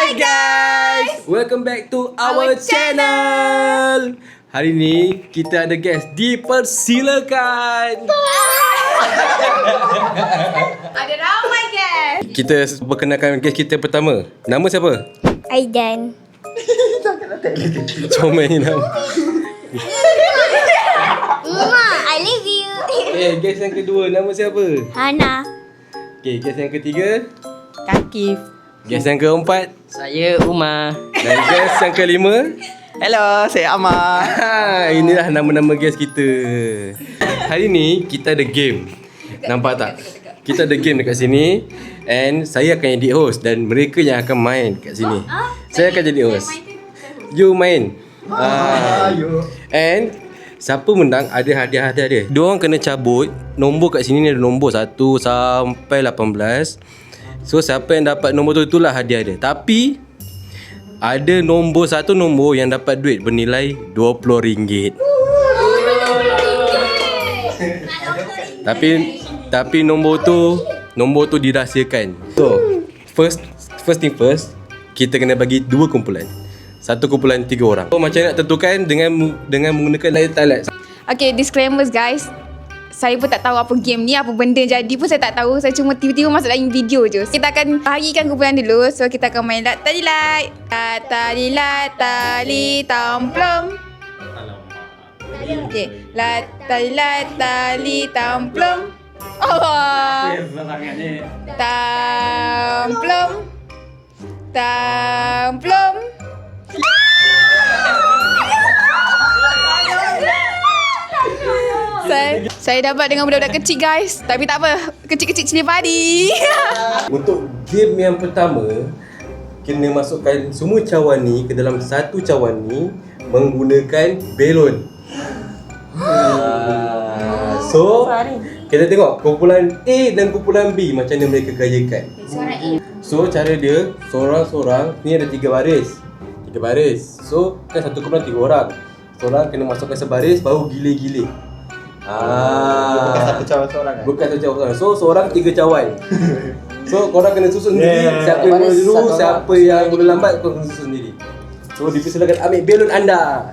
Hi guys! Welcome back to our channel. Hari ni kita ada guest, dipersilakan. Ada ramai guys. Kita perkenalkan guest kita pertama. Nama siapa? Aidan. Comel ni nama. Mama, I love you. Okay, guest yang kedua nama siapa? Hana. Okay, guest yang ketiga. Kakif. Guest yang keempat. Saya Umar. Dan guest yang kelima. Hello, saya Amar. Inilah nama-nama guest kita. Hari ni kita ada game. Nampak tak? Kita ada game dekat sini. And saya akan jadi host. Dan mereka yang akan main kat sini. Saya akan jadi host. You main. And siapa menang ada hadiah-hadiah dia. Diorang kena cabut. Nombor kat sini ni ada nombor 1 sampai 18. So siapa yang dapat nombor tu, itulah hadiah dia. Tapi ada nombor satu nombor yang dapat duit bernilai RM20. Tapi nombor tu dirahsiakan. So first thing first, kita kena bagi 2 kumpulan. Satu kumpulan 3 orang. So macam nak tentukan dengan menggunakan layar talat. Okay, disclaimers guys. Saya pun tak tahu apa game ni, apa benda jadi pun saya tak tahu. Saya cuma tiba-tiba masuk dalam video je. Kita akan bahagikan kumpulan dulu. So kita akan main lat tali lat. Tali lat tali tamplum. Okay, lat tali tamplum. Allah. Tamplum. Saya dapat dengan budak-budak kecil guys. Tapi tak apa, kecil-kecil cili padi. Untuk game yang pertama, kena masukkan semua cawan ni ke dalam satu cawan ni menggunakan belon. So kita tengok kumpulan A dan kumpulan B macam mana mereka gayakan. So cara dia, seorang-seorang, ni ada 3 baris. 3 baris. So kan satu kumpulan 3 orang. Seorang kena masukkan sebaris, baru gile-gile. Bukan satu cawan seorang kan? Bukan satu cawan seorang. So seorang 3 cawan. So korang kena susun sendiri. Siapa yang mula dulu, siapa yang mula lambat, korang kena susun sendiri. So dipersilakan ambil belon anda.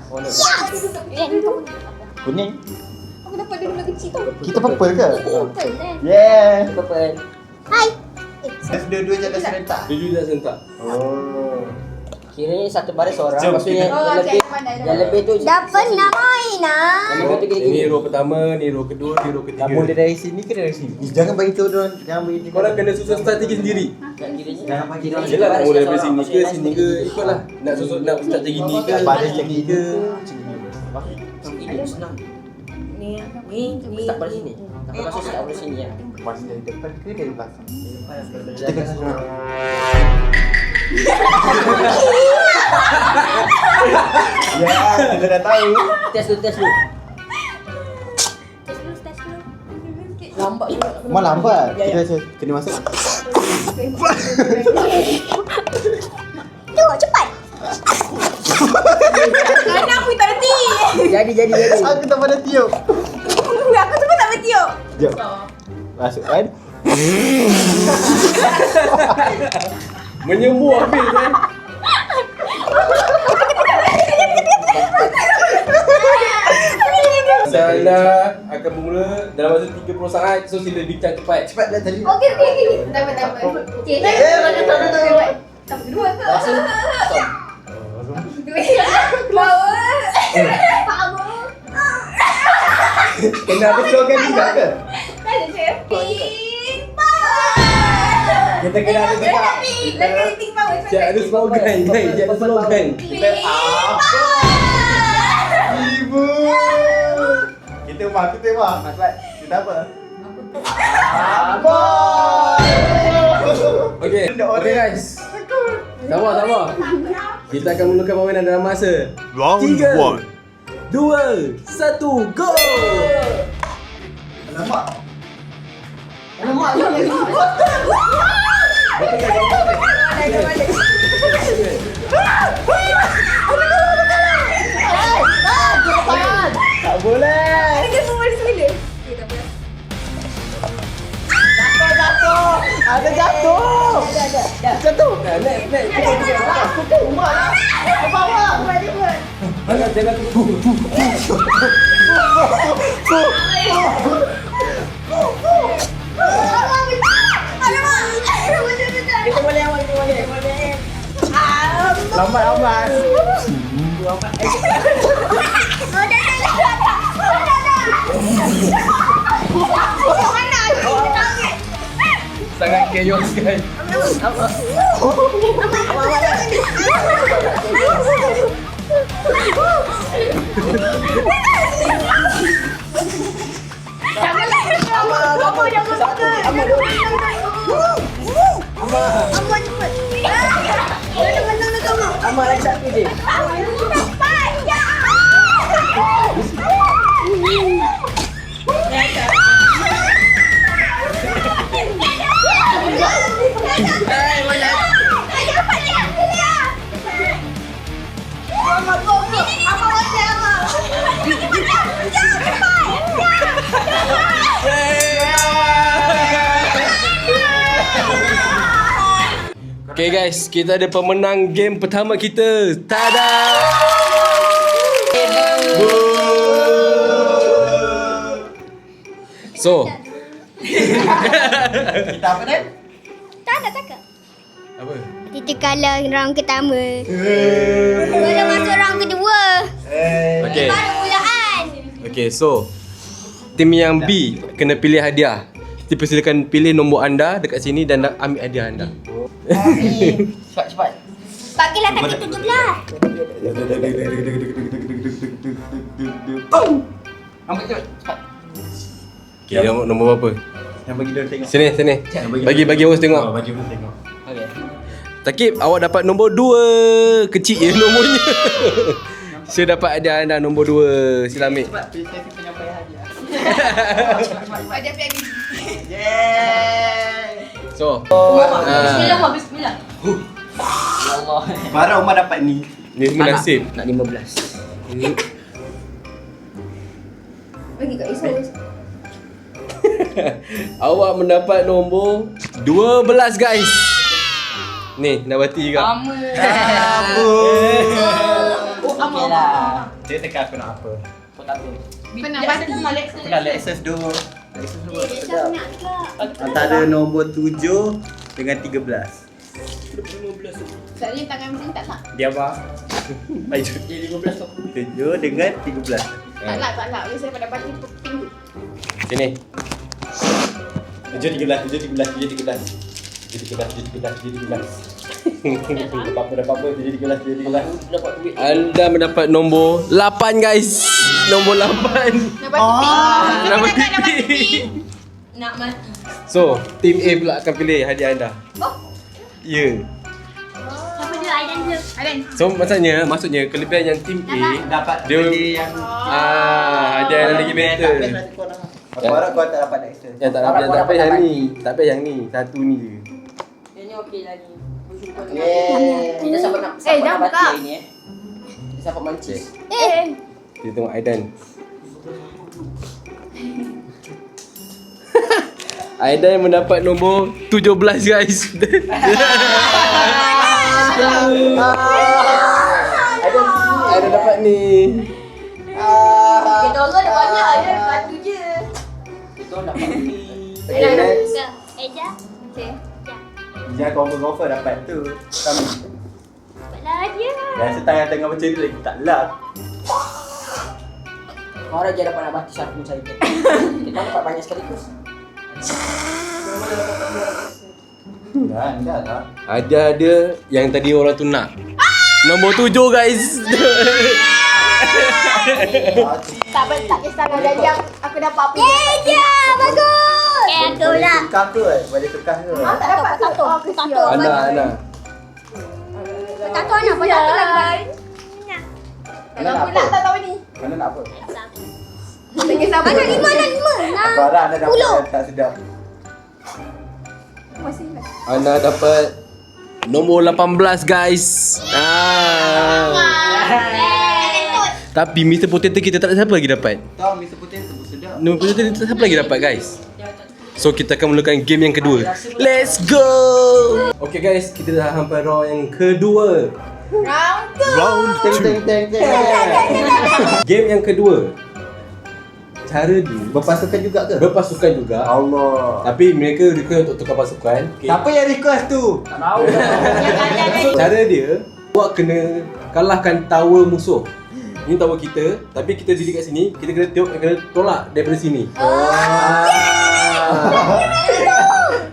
Kuning. Aku dapat dia budak kecil tu. Kita purple ke? Purple kan? Yeah, purple. Hai. Dua-dua je dah serentak. Tujuh dah sentak. Oh. Kiranya satu baris orang. Jom, Maksudnya Oh, yang lebih pandai. yang lebih tu Dah pernah main ah. Yang lebih tu gini-gini. Ini row pertama, ni row kedua, ni row ketiga. Mula dari sini ke dari sini? Jangan bagi tahu dorang. Jangan bagi tahu. Korang kena susun strategi sendiri. Kiranya Jangan bagi kiranya Yelah, nak baris mula satu dari orang. sini ke Maksudnya sini ke, ikutlah. Nak susun, nak strategi ni ke, Baris sini macam ke. Ini senang. Ni tak pada sini. Tak masuk tak pada sini ya. Masih dari depan ke dari belakang? Kita kena susun. Ya, kita dah tahu. Test dulu. Lambat juga. Mal lambat. Kita kena masuk. Tengok cepat. Kerana aku tak reti. Jadi. Aku tak pada tiup. Aku tu pun tak bertiup. Jom. Masukkan. Menyembuh habis kan. Salah akan bermula dalam masa 30 saat. So sila bincang cepat. Cepat dah tadi. Okey. Tak apa. Okey. Tak kedua ke? Power. Kena ada slogan juga ke? Tak ada saya. Kita kena ada juga. Lagi pink power. Cik ada slogan kan? Cik ada slogan. Ibu. Kita mah. Kita apa? Apa? Okay guys. Sabar. Kita akan mulakan permainan dalam masa Round 3, 1. 2, 1, go! Alamak. Tak boleh. Ada semua di sini. Ada jatuh. Jatuh. Naik. Jangan Kita boleh awal, kita boleh. lambat amat. Sangat chaos kan. Amal lagi satu je. Okay guys, kita ada pemenang game pertama kita. Tada! So, Kita apa Dan? Tak nak cakap. apa? Kita kalah round pertama. Boleh masuk round kedua. Okay. Baru mulaan. Okay, so tim yang B kena pilih hadiah. Dipersilakan pilih nombor anda dekat sini dan ambil hadiah anda. Cepat. Pakailah kaki 17. Ambil cepat. Okay, nombor berapa? Yang bagi dia tengok. Sini. Bagi host tengok. Bagi dia tengok. Okey. Takib, awak dapat nombor 2. Kecil je nombornya. Saya dapat hadiah anda nombor 2. Sila ambil. Cepat, saya penyampaian hadiah. So, Bismillah. Ya Allah. Farah Umar dapat ni. ni semua nasib. Nak 15. Bagi kat Isus. Awak mendapat nombor 12 guys. Ni, Nabati juga. Okey lah. Dia tekan aku nak apa. Kau tak apa. Pernah pasti. Aku nak Lexus dulu. Lexus dulu. Saya nak ke. Antara nombor 7 dengan 13. Soalnya tangan macam ni tak nak. Dia apa? Baju 15 tu. 7 dengan 13. Tak nak. Biasa pada parti pink. Sini. 7 13 7 13 7 13. 7 13 7 13 7 13. Dapat apa 7 13 7 13. Dapat duit. Anda mendapat nombor 8 guys. Nombor 8. Nama Nama pink. Nak mati. So, tim A pula akan pilih hadiah anda. Ya. Siapa dia? Aidan dia. Aden. So, maksudnya kelebihan yang tim A Dapat dia benda yang hadiah yang lagi better. Aku harap kau tak dapat Lexus. Yang tak apa yang ni. Tak apa yang ni. Satu ni je. Yang ni okey lah ni. Bersyukur dengan Yeah. kita siapa nak jangan baca buka. ini Kita siapa mancis. Kita tengok Aidan. Aidan mendapat nombor 17 guys. Aidan dapat ni. Kita orang ada banyak. Ada satu je. Kita orang dapat ni. Okay, next. Eja. Okay. Jangan confirm dapat tu. Kami. Dapatlah dia. Rasa tangan tengah macam ni lagi tak lap. Orang je dapat nak baca satu saya. Kita dapat banyak sekaligus. Dah lah. Ada yang tadi orang tu nak. Nombor 7 guys. Tak kisah dan yang aku dapat apa. Eja, bagus. Aku lah. Tukar tu boleh tukar tu. Tak dapat Potato. Ana. Potato nak potato lagi. Kalau aku nak tak tahu ni. Mana nak apa? Tak kisah apa. Mana 5 dan 5. Nah. Farah anda dapat 10. yang tak sedap. Masih ingat. Ana dapat nombor 18 guys. Tapi Mr. Potato kita tak ada siapa lagi dapat. Tahu Mr. Potato pun sedap. Nombor Potato kita siapa lagi dapat guys? So kita akan mulakan game yang kedua. Let's go. Okay guys, kita dah sampai round yang kedua. Round 2. Game yang kedua. Cara dia Berpasukan juga ke? berpasukan juga. Allah. Tapi mereka request untuk tukar pasukan. Okay. Siapa yang request tu? Tak tahu. Cara dia, awak kena kalahkan tower musuh. Ini tower kita, tapi kita diri kat sini, kita kena tengok, kena tolak daripada sini.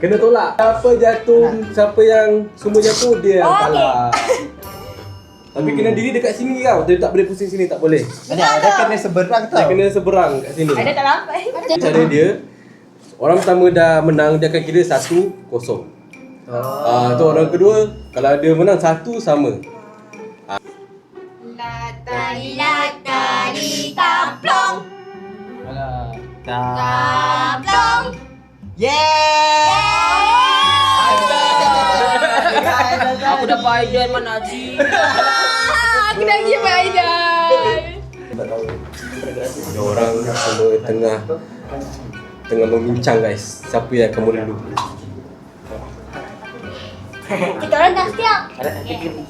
Kena tolak. Siapa jatuh, siapa yang semua jatuh, dia yang kalah. Tapi kena diri dekat sini tau. Dia tak boleh pusing sini, tak boleh. Ada kena seberang Dia tau. kena seberang kat sini. Ada tak lambat. Cara dia, orang pertama dah menang, dia akan kira 1-0. Tu orang kedua, kalau dia menang 1 sama. Latari taplong. Taplong. Aku dapat idea mana Haji. Aku dah give Aidan. Dia orang semua tengah membincang guys. Siapa yang akan mula dulu? Kita orang dah siap.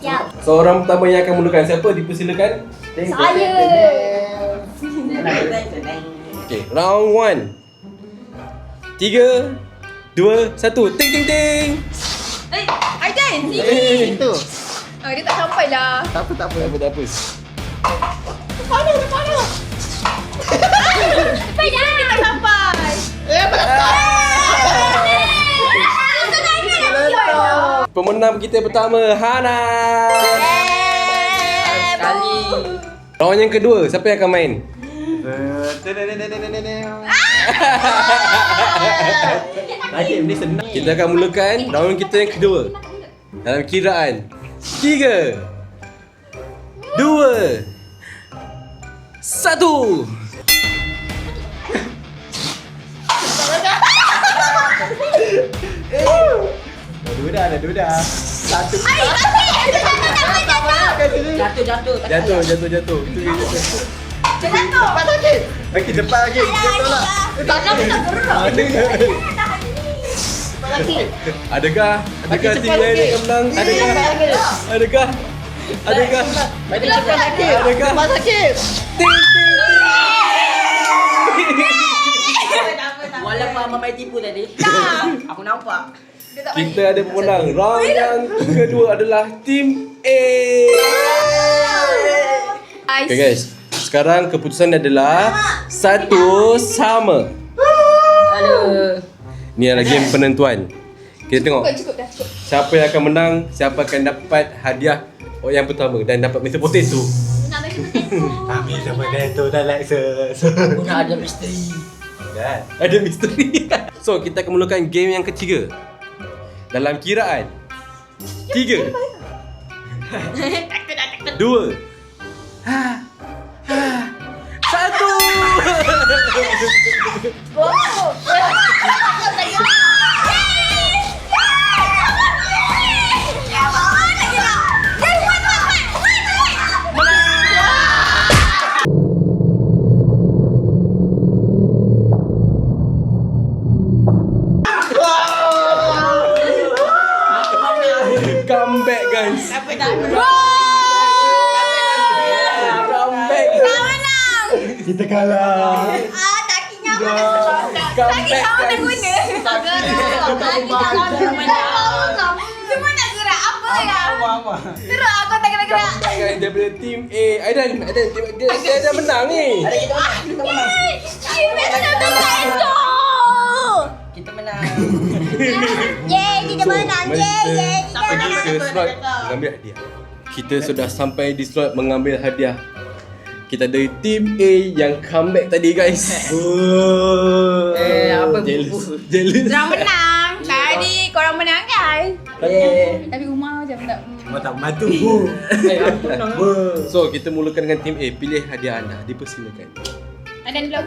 Siap. So orang pertama yang akan mulakan siapa? Dipersilakan. Saya. Okay, round 1. 3, 2, 1. Ting ting ting. Aidan. Itu. Dia tak sampai lah. Tak apa. Tak apa. Mana? Dia tak sampai. Pemenang kita pertama, Hana. Sekali. Round yang kedua, siapa yang akan main? Ni senang. Kita akan mulakan round kita yang kedua. Dalam kiraan 3, 2, 1. Ada dua dah. Satu. Jatuh. Jatuh. Itu dia jatuh. Cepat lagi. Lagi cepat lagi. Jatuh lah. Adakah tim lain yang menang? Adakah? Lagi cepat sakit. Cepat sakit. Walaupun Mama tipu tadi. Aku nampak. Kita ada pemenang. Round yang kedua adalah tim A. Okay guys, sekarang keputusan adalah 1 sama. Aduh. Ni adalah game penentuan. Kita tengok Cukup dah. siapa yang akan menang, siapa akan dapat hadiah yang pertama dan dapat Mr. Potato. Ambil sama dia tu dah like Aku nak ada misteri. Ada misteri. So, kita akan mulakan game yang ketiga. Dalam kiraan 3, 2, 1. Comeback guys. Comeback. Kita kalah. Takinya Comeback guys. Semua nak gerak apa ya? Gerak aku tak gerak. Comeback guys daripada tim A. Aidan dia dah menang ni. Kita menang. Yeay, kita menang. Yeay. Pergi ke slot mengambil hadiah. Kita sudah sampai di slot mengambil hadiah. Kita dari tim A yang comeback tadi guys. Apa Jealous. Korang menang. Tadi korang menang kan? Tapi rumah macam tak. Tak matu. Aku menang. So kita mulakan dengan tim A. Pilih hadiah anda. Dipersilakan. Ada dulu.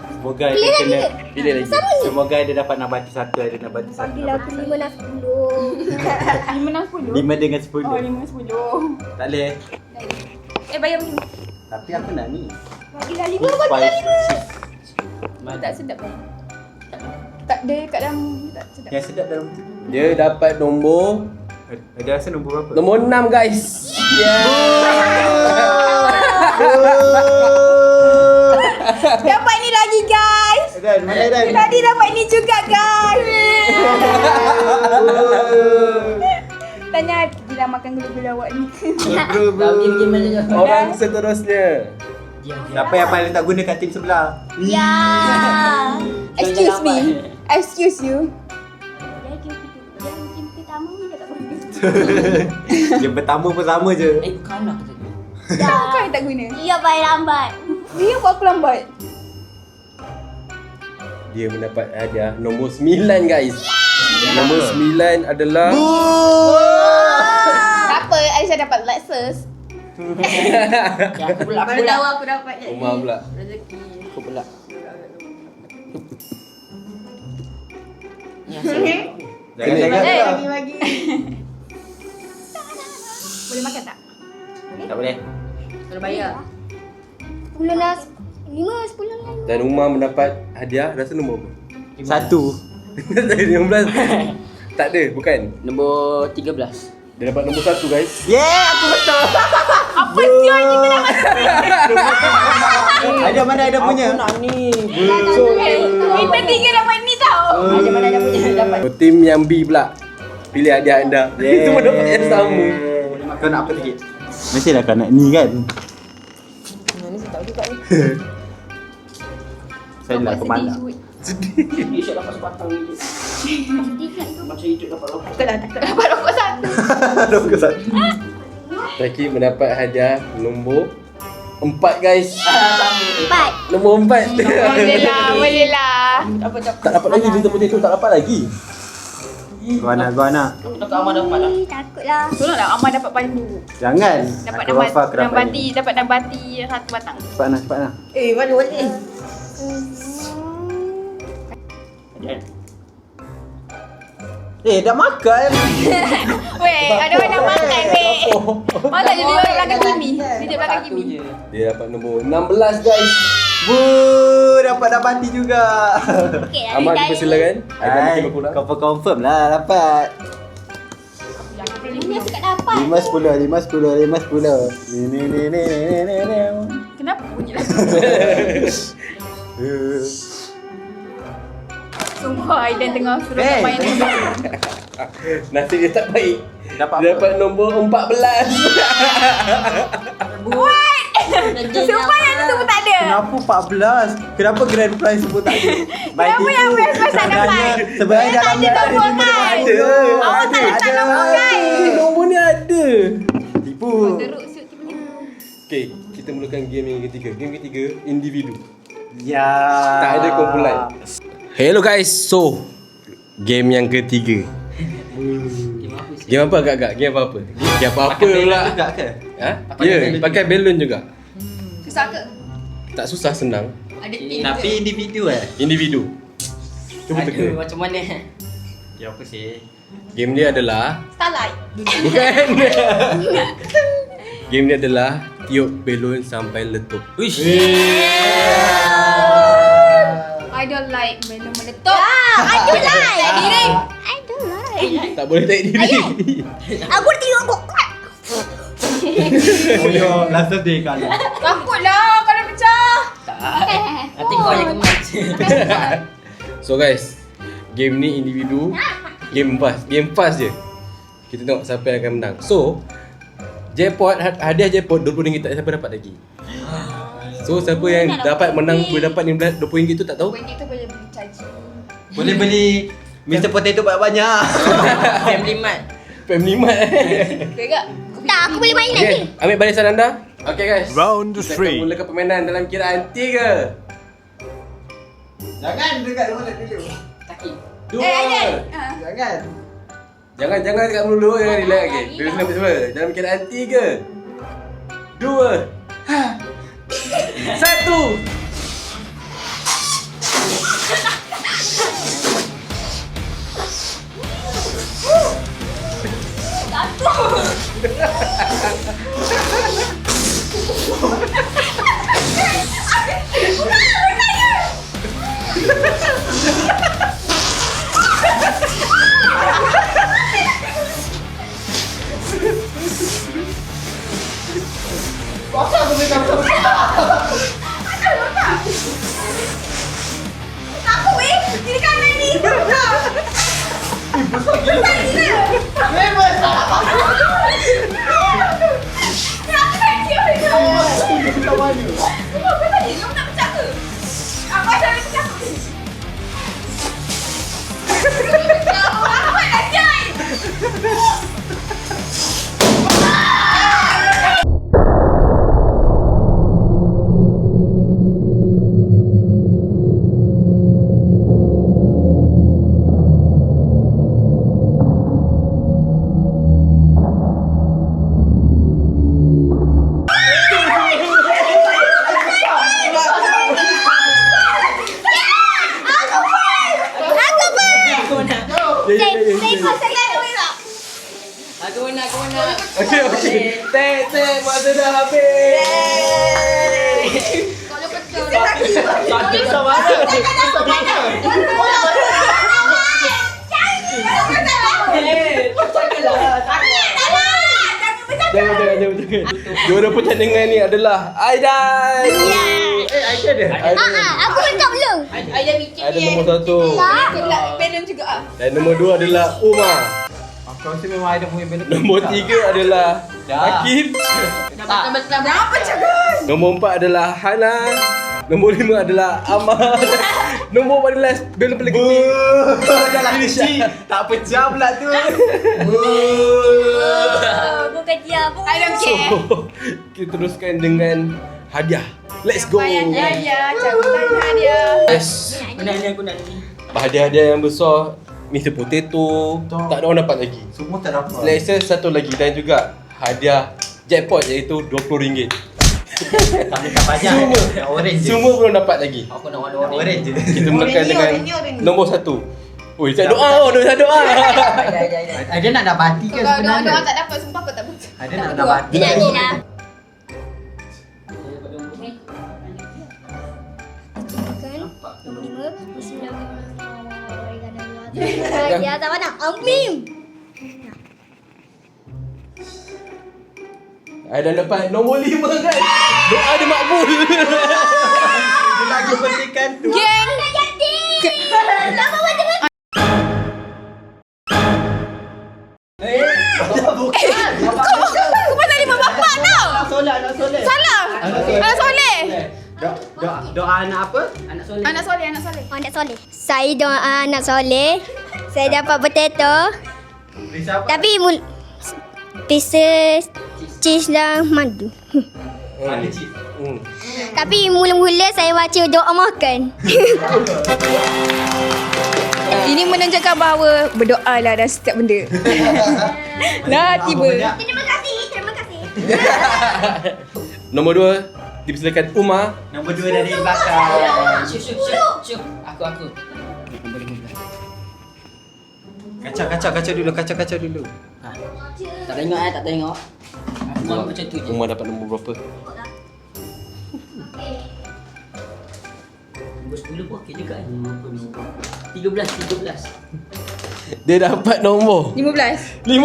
Semoga dia kena pilih lagi. Semoga dia dapat nabati satu, ada nabati satu. Bila aku 5 dan 10. 5 dan 10. 5 dengan 10. Oh, 5 10. Tak boleh. Bayar begini. Tapi aku nak ni. Bagilah 5, bagilah 5. Tak sedap kan? Tak ada kat dalam tak sedap. Yang sedap dalam tu. Dia dapat nombor Ada rasa nombor berapa? nombor 6 guys. Dapat ni lagi guys. Dan mana Dan? Tadi dapat ni juga guys. Tanya Dila makan gula-gula awak ni. Bro, Dah game mana je. Orang seterusnya. Siapa yang paling tak guna kat tim sebelah? Ya. Excuse me. Excuse you. Game pertama ni tak boleh. Game pertama pun sama je. Bukan lah kata dia. Kau yang tak guna. Dia paling lambat. Dia buat aku lambat. Dia mendapat hadiah nombor 9 guys. Nombor 9 adalah Tak apa, Aisyah dapat Lexus. Ya, aku pula. Baru tahu aku dapat je. Umar pula. Rezeki. Aku pula. Ni asal. Jangan-jangan Eh, lah. bagi-bagi. Boleh makan tak? Tak boleh. Kena bayar. 10 lah. 5, 10 lah. Dan Umar mendapat hadiah rasa nombor apa? 1. 15. Tak ada, bukan. Nombor 13. Dia dapat nombor 1 guys. Yeah, aku betul. Apa sial kita dah masuk? Ada mana ada punya? Aku nak ni. Kita tiga dapat ni tau. Ada mana ada punya dapat. So, tim yang B pula pilih hadiah anda. Semua dapat yang sama. Kau nak apa sikit? Mestilah kau nak ni kan? Ni saya tahu juga ni. Saya lah ke mana? Dia siap dapat sebatang ni. Macam hidup dapat rokok. Takut dapat rokok satu. Nombor 1. Taki mendapat hadiah nombor 4 guys. 4. Nombor 4. Boleh lah, boleh lah. Tak dapat lagi bintang potato, tak dapat lagi. Gua nak. Aku tak aman dapat lah. Takutlah. Tolonglah Amal dapat paling dulu. Jangan. Dapat Aku Rafa aku dapat nabati, ni. dapat nabati satu batang. Cepat nak. Eh, mana boleh? Dah makan. Weh, ada orang nak makan weh. Malah jadi orang belakang Kimi. Dia belakang Satu Kimi. je. Dia dapat nombor 16 guys. Bu, dapat mati juga. Okey, Amal dipersilakan. Agar Hai, kita pulang. kau confirm lah dapat. Ini suka dapat. 5-10. Ni. Kenapa bunyi lagu? Sumpah Aidan tengah suruh Eh. main ni. Nasib dia tak baik. Dapat Dia dapat nombor 14. What? Sumpah yang tu semua tak ada. Kenapa 14? Kenapa grand prize semua tak ada? Kenapa yang grand prize tak dapat? Sebenarnya dalam Ada nombor kan? Awak tak letak nombor kan? Nombor ni ada. Tipu. Teruk siut tu boleh. Okay, kita mulakan game yang ketiga. Game ketiga, individu. Ya. Tak ada kumpulan. Hello guys, so game yang ketiga. Game apa agak-agak? Game apa-apa? Game apa-apa pula? Juga ke? Ha? Ya, pakai belon juga. Susah ke? Tak susah, senang. Ada tim Tapi ke? individu Individu. Cuba Aduh, teka. macam mana? Ya apa sih? Game dia adalah Starlight. bukan. Game dia adalah tiup belon sampai letup. Uish. I don't like belum meletup. I don't like. Tak diri. I don't like. Tak boleh tarik diri. Aku tengok kok. Oh yo, last day kalah. Takutlah kalau pecah. Nanti kau yang kemas. So guys, game ni individu. Game fast je. Kita tengok siapa yang akan menang. So, jackpot, hadiah jackpot RM20 tak siapa dapat lagi. So, siapa yang dapat menang boleh dapat RM20 tu tak tahu. Wing itu boleh beli caji. Boleh beli Mr. Potato banyak-banyak. Family Mart. Family Mart. Betul tak? Tak, aku boleh main lagi. Okay, ambil barisan anda. Okay guys. Round Kita 3. akan mulakan permainan dalam kiraan 3, Jangan dekat mulut dulu. 2. Aidan. Jangan. Jangan dekat mulut dulu, jangan relax. Okay, ambil semua. Dalam kiraan 3, 2, 1. Aku kiri kanan ni. Besar gila. Aku menang. Okey. Tek, masa dah habis. Sakit sama mana? Jangan. Juara pertandingan ni adalah Aidan. Aisyah ada? Aku menang belum. Ada bikin Ada nombor 1. Belum juga ah. Dan nombor 2 adalah Umar. Aku rasa memang ada punya benda. Nombor 3 adalah Hakim. Apa cakap? Nombor 4 adalah Hana. Nombor 5 adalah Amal. Nombor 14 belum paling kecil. Dah kecil. Tak pecah pula tu. Bukan dia. I don't care. So, kita teruskan dengan hadiah. Let's go. Ya, cabutan hadiah. Yes. Aku nak ni. Hadiah-hadiah yang besar, Mr. Potato. Betul. Tak ada orang dapat lagi. Semua tak dapat. Selection satu lagi dan juga hadiah jackpot iaitu RM20. Tak boleh pajak. Orange je. Semua belum dapat lagi. Aku nak warna orange. Orange je. Kita mulakan dengan orange. nombor 1. Oi, saya doa. Ada nak dapati kan Kalau sebenarnya? doa tak dapat, sumpah aku tak betul. Ada nak dapati. Dia nak- Nina. Ya, tak mana? Amin. Aidan dapat nombor 5 kan. Doa dia makbul. Dia lagi pentingkan tu. Geng. Lama macam mana? Aku pasal lima bapak tau. Anak soleh. Salah. Anak soleh. Doa anak apa? Anak soleh. Anak soleh, anak soleh. Anak soleh. Saya doa anak soleh. Saya dapat potato. Risau apa? Tapi pieces cheese dan madu. Ada cik. Tapi mula-mula saya baca doa makan. Ini menunjukkan bahawa berdoalah dalam setiap benda. Dah tiba. Terima kasih. Terima kasih. Nombor 2 dipersilakan Umar. Nombor 2 dari belakang. Syuk. Aku. Kacau dulu. Tak tengok. Aku mahu macam tu je. Umar dapat nombor berapa? Nombor 10 pun okey juga. 13. Dia dapat nombor 15. 15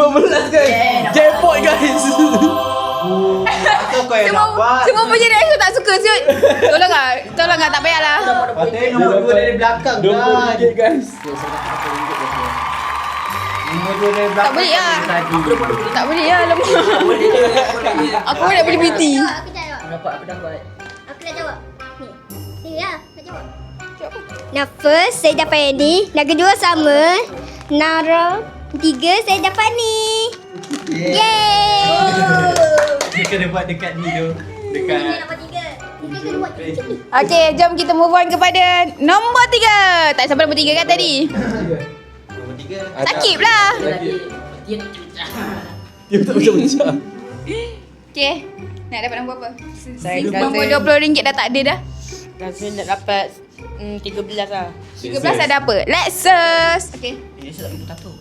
guys. Jackpot guys. Atau kau yang dapat. Semua punya reaction tak suka siut. Tolong tak payahlah. Patutnya nombor 2 dari belakang kan. RM20 guys. Nombor 2 dari belakang. Tak boleh lah. Tadi. Tak boleh lah lemah. Aku nak boleh PT. Aku tak jawab. Aku dapat. Aku nak jawab. Ni ya, nak jawab. Nah, first saya dapat yang ni. Nah, kedua sama. Nah, 3 saya dapat ni. Yeay. Dia kena buat dekat ni tu. Dekat. Nombor 3. Kita kena buat macam ni. Okay, jom kita move on kepada nombor 3. Tak sampai nombor 3 kan tadi? Nombor 3. Sakit pula. Dia Dia tak pecah-pecah. Okay, nak dapat nombor apa? Saya Nombor rasa- RM20 dah tak ada dah. Rasa nak dapat 13 lah. 13 ada apa? Let's okay. Ini saya tak minta tahu.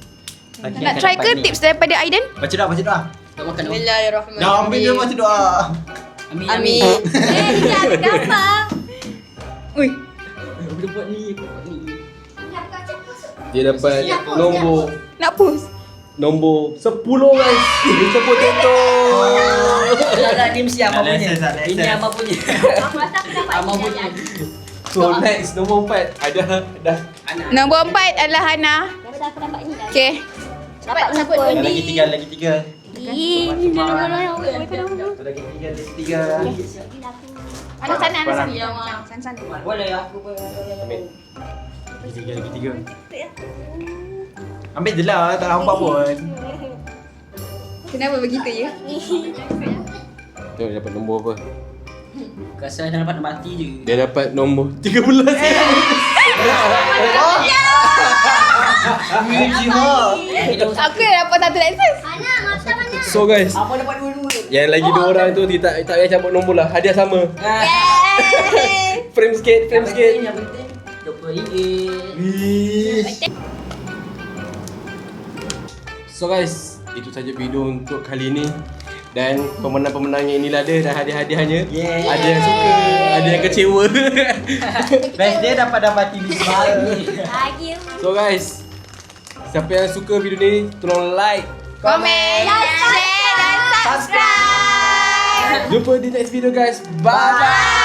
Nak try ke tips daripada Aiden? Baca doa. Tak makan dong. Bismillahirrahmanirrahim. Dah ambil dia baca doa. Amin. Dia dah gampang. Ui, Aku buat ni. Dia dapat nombor nak post. nombor 10 guys. Mr. Potato. Dah ni mesti Amar punya. License, license. Ini Amar punya. Aku rasa aku dapat Amar ni punya. lagi. So next nombor 4 ada dah. Nombor 4 adalah Hana. Rasa aku dapat ni lagi. Okay. Dapat ni pun. Lagi 3, lagi 3. Ih, Lagi 3. Ana sana, Ana Parang. sana. Sana. Boleh aku pun. Ambil. Lagi 3. Ambil je lah, tak nampak pun. Kenapa begitu ya? Tengok dia dapat nombor apa. Rasa dah dapat mati je. Dia dapat nombor 13. Aku yang dapat satu license. Ana, mata mana? So guys, Amar dapat dua-dua. yang lagi 2 orang tu dia tak payah cabut nombor lah. Hadiah sama. Frame sikit, frame sikit. Yang penting RM20. So guys, itu saja video untuk kali ini. Dan pemenang-pemenangnya inilah dia dan hadiah-hadiahnya. Yeay. Ada yang suka, ada yang kecewa. Best dia dapat TV baru. Lagi. So guys, siapa yang suka video ni, tolong like, Komen, share dan subscribe. Jumpa di next video guys. Bye bye.